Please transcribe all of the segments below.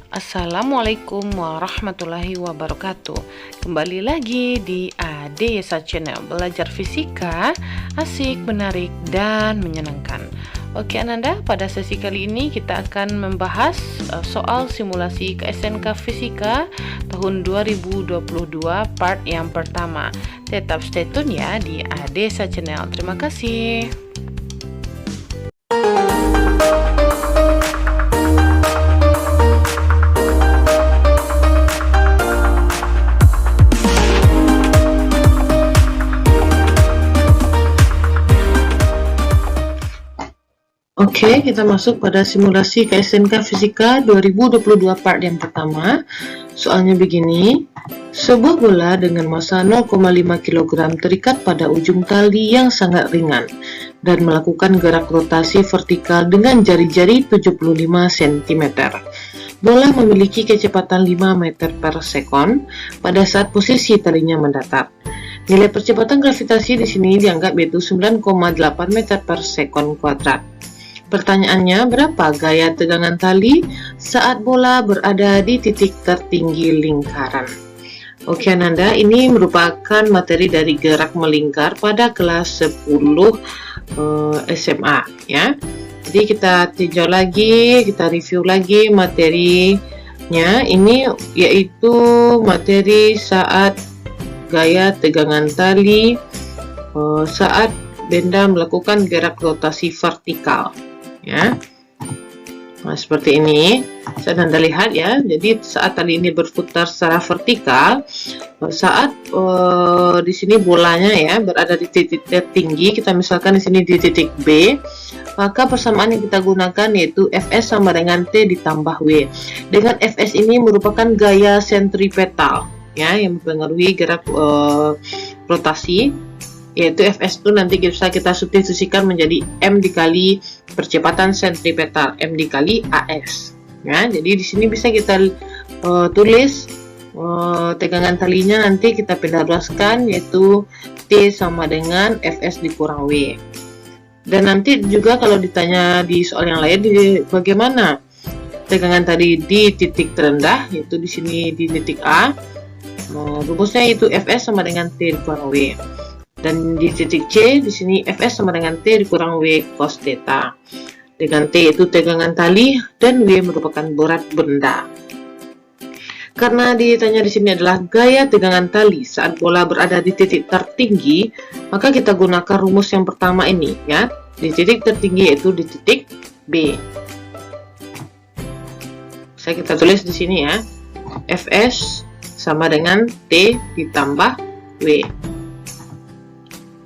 Assalamualaikum warahmatullahi wabarakatuh. Kembali lagi di Adesa Channel, belajar fisika asik, menarik, dan menyenangkan. Oke Ananda, pada sesi kali ini kita akan membahas soal simulasi ke SNK Fisika tahun 2022 part yang pertama. Tetap stay tune ya di Adesa Channel. Terima kasih. Oke, kita masuk pada simulasi ke SNK Fisika 2022 part yang pertama. Soalnya begini, sebuah bola dengan massa 0,5 kg terikat pada ujung tali yang sangat ringan dan melakukan gerak rotasi vertikal dengan jari-jari 75 cm. Bola memiliki kecepatan 5 meter per sekon pada saat posisi talinya mendatar. Nilai percepatan gravitasi di sini dianggap yaitu 9,8 meter per sekon kuadrat. Pertanyaannya, berapa gaya tegangan tali saat bola berada di titik tertinggi lingkaran? Oke Ananda, ini merupakan materi dari gerak melingkar pada kelas 10 SMA ya. Jadi kita tinjau lagi, kita review lagi materinya. Ini yaitu materi saat gaya tegangan tali saat benda melakukan gerak rotasi vertikal. Ya, nah seperti ini saya Anda lihat ya. Jadi saat tali ini berputar secara vertikal, saat di sini bolanya ya berada di titik tertinggi, kita misalkan di sini di titik B, maka persamaan yang kita gunakan yaitu Fs sama dengan T ditambah W. Dengan Fs ini merupakan gaya sentripetal ya yang mempengaruhi gerak rotasi, yaitu Fs itu nanti bisa kita substitusikan menjadi M dikali percepatan sentripetal, M dikali AS ya. Jadi di sini bisa kita tulis tegangan talinya, nanti kita pindah luaskan yaitu T sama dengan Fs dikurang W. Dan nanti juga kalau ditanya di soal yang lain, bagaimana tegangan tali di titik terendah, yaitu di sini di titik A, rumusnya itu Fs sama dengan T dikurang W. Dan di titik C, di sini Fs sama dengan T dikurang W cos theta. Dengan T itu tegangan tali dan W merupakan berat benda. Karena ditanya di sini adalah gaya tegangan tali saat bola berada di titik tertinggi, maka kita gunakan rumus yang pertama ini ya. Di titik tertinggi yaitu di titik B. Kita tulis di sini ya. Fs sama dengan T ditambah W.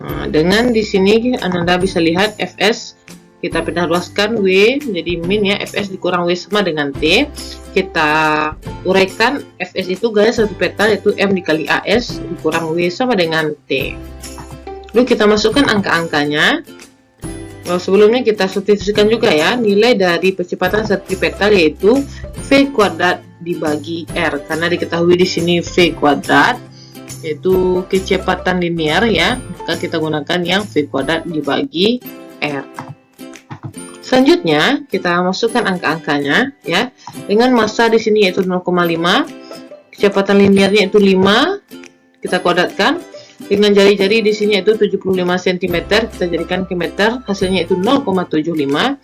Nah, dengan di sini Anda bisa lihat Fs kita pindah luaskan W menjadi min ya, Fs dikurang W sama dengan T. Kita uraikan Fs itu gaya sentripetal yaitu M dikali AS dikurang W sama dengan T. Lalu kita masukkan angka-angkanya. Sebelumnya kita substitusikan juga ya nilai dari percepatan sentripetal yaitu V kuadrat dibagi R, karena diketahui di sini V kuadrat yaitu kecepatan linear ya, maka kita gunakan yang V kuadrat dibagi R. Selanjutnya kita masukkan angka-angkanya ya. Dengan massa di sini yaitu 0,5, kecepatan linearnya itu 5, kita kuadratkan. Dengan jari-jari di sini yaitu 75 cm, kita jadikan ke meter, hasilnya itu 0,75.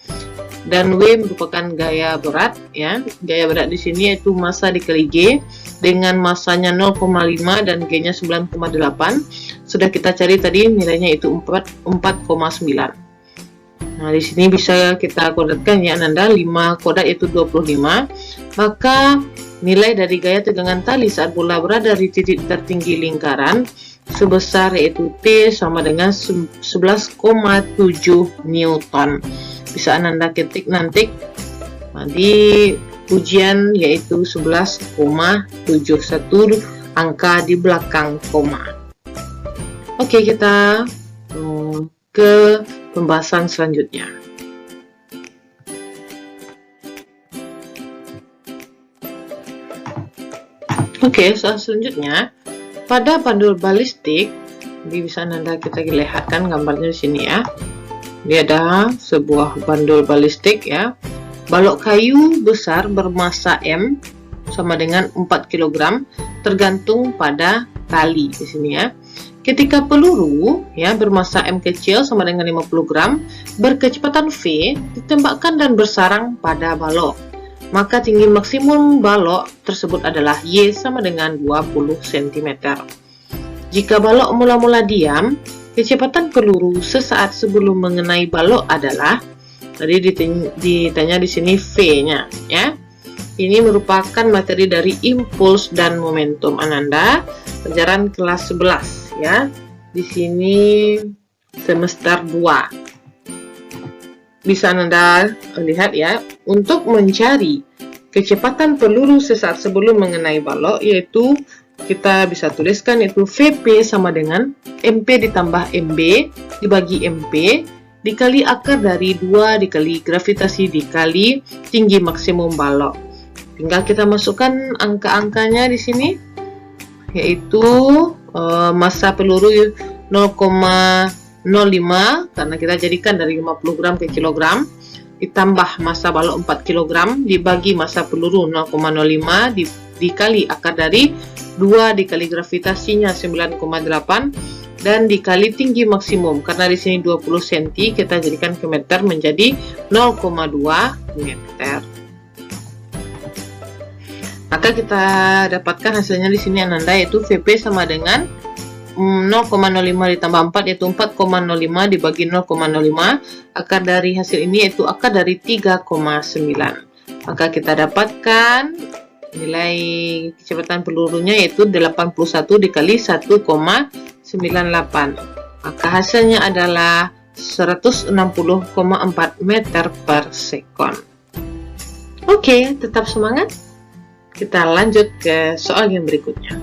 Dan W merupakan gaya berat ya. Gaya berat di sini yaitu massa dikali G, dengan massanya 0,5 dan G-nya 9,8. Sudah kita cari tadi nilainya itu 4,9. Nah, di sini bisa kita kuadratkan ya Ananda, 5 kuadrat itu 25. Maka nilai dari gaya tegangan tali saat bola berada di titik tertinggi lingkaran sebesar yaitu T sama dengan 11,7 Newton. Bisa Anda ketik nanti di ujian yaitu 11,71 angka di belakang koma. Oke, kita ke pembahasan selanjutnya. Oke, soal selanjutnya pada bandul balistik, jadi bisa Anda kita lihatkan gambarnya di sini ya. Ini ada sebuah bandul balistik ya. Balok kayu besar bermasa M sama dengan 4 kg tergantung pada tali di sini ya. Ketika peluru ya bermasa M kecil sama dengan 50 gram berkecepatan V ditembakkan dan bersarang pada balok, maka tinggi maksimum balok tersebut adalah Y sama dengan 20 cm. Jika balok mula-mula diam, kecepatan peluru sesaat sebelum mengenai balok adalah, tadi ditanya di sini V-nya ya. Ini merupakan materi dari impuls dan momentum Ananda, pelajaran kelas 11 ya. Di sini semester 2. Bisa Ananda lihat ya, untuk mencari kecepatan peluru sesaat sebelum mengenai balok, yaitu kita bisa tuliskan itu VP sama dengan MP ditambah MB dibagi MP dikali akar dari 2 dikali gravitasi dikali tinggi maksimum balok. Tinggal kita masukkan angka-angkanya di sini, yaitu massa peluru 0,05 karena kita jadikan dari 50 gram ke kilogram, ditambah massa balok 4 kg dibagi massa peluru 0,05 dikali akar dari 2 dikali gravitasinya 9,8 dan dikali tinggi maksimum, karena di sini 20 cm kita jadikan ke meter menjadi 0,2 meter. Maka kita dapatkan hasilnya di sini Ananda, yaitu VP sama dengan 0,05 ditambah 4 yaitu 4,05 dibagi 0,05. Akar dari hasil ini yaitu akar dari 3,9. Maka kita dapatkan nilai kecepatan pelurunya yaitu 81 dikali 1,98. Maka hasilnya adalah 160,4 meter per sekon. Oke, tetap semangat. Kita lanjut ke soal yang berikutnya.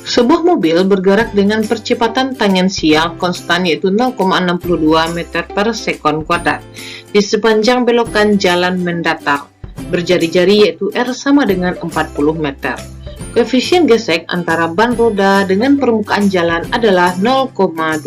Sebuah mobil bergerak dengan percepatan tangensial konstan yaitu 0,62 meter per sekon kuadrat di sepanjang belokan jalan mendatar berjari-jari yaitu R sama dengan 40 meter. Koefisien gesek antara ban roda dengan permukaan jalan adalah 0,20.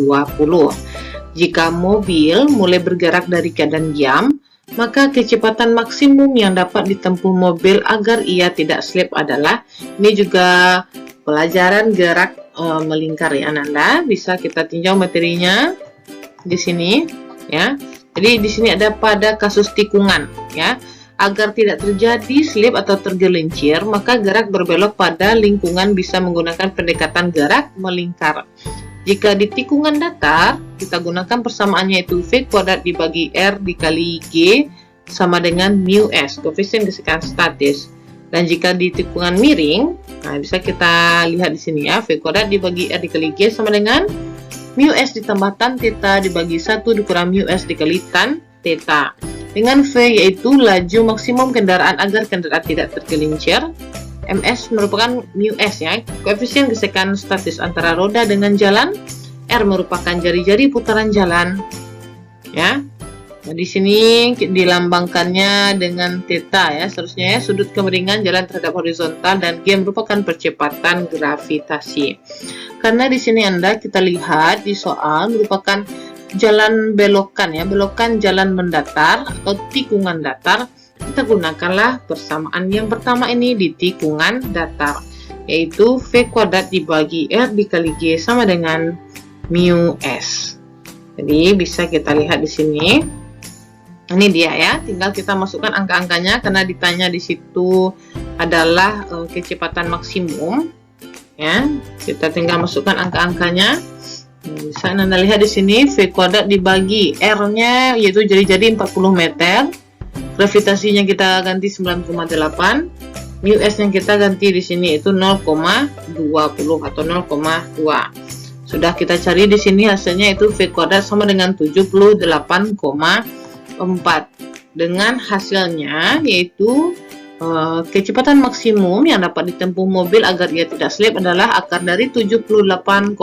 Jika mobil mulai bergerak dari keadaan diam, maka kecepatan maksimum yang dapat ditempuh mobil agar ia tidak slip adalah, ini juga pelajaran gerak melingkar ya Ananda, bisa kita tinjau materinya di sini ya. Jadi di sini ada pada kasus tikungan ya. Agar tidak terjadi slip atau tergelincir, maka gerak berbelok pada lingkungan bisa menggunakan pendekatan gerak melingkar. Jika di tikungan datar, kita gunakan persamaannya yaitu V kuadrat dibagi R dikali G sama dengan mu S, koefisien gesekan statis. Dan jika di tikungan miring, nah bisa kita lihat di sini ya, V kuadrat dibagi R dikali G sama dengan mu S ditambah tan theta dibagi 1 dikurang mu S dikali tan theta. Dengan V yaitu laju maksimum kendaraan agar kendaraan tidak tergelincir. MS merupakan mu S ya, koefisien gesekan statis antara roda dengan jalan. R merupakan jari-jari putaran jalan ya. Nah, di sini dilambangkannya dengan theta ya, seterusnya ya, sudut kemiringan jalan terhadap horizontal, dan G merupakan percepatan gravitasi. Karena di sini Anda kita lihat di soal merupakan jalan belokan ya, belokan jalan mendatar atau tikungan datar, kita gunakanlah persamaan yang pertama ini di tikungan datar, yaitu V kuadrat dibagi R dikali G sama dengan mu S. Jadi bisa kita lihat di sini. Ini dia ya, tinggal kita masukkan angka-angkanya karena ditanya di situ adalah kecepatan maksimum ya. Kita tinggal masukkan angka-angkanya. Bisa Anda lihat di sini V kuadrat dibagi R-nya yaitu jari-jari 40 meter. Gravitasinya kita ganti 9,8. Mu S yang kita ganti di sini itu 0,20 atau 0,2. Sudah kita cari di sini hasilnya itu V kuadrat sama dengan 78,4. Dengan hasilnya yaitu kecepatan maksimum yang dapat ditempuh mobil agar ia tidak slip adalah akar dari 78,4,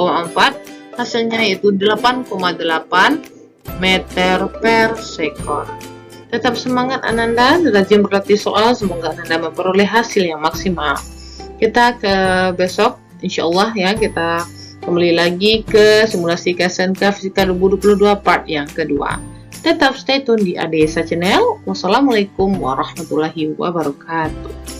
hasilnya yaitu 8,8 meter per sekon. Tetap semangat Ananda, rajin berlatih soal, semoga Ananda memperoleh hasil yang maksimal. Kita ke besok, insya Allah ya, kita kembali lagi ke simulasi KSNK Fisika 2022 part yang kedua. Tetap stay tune di ADSA Channel. Wassalamualaikum warahmatullahi wabarakatuh.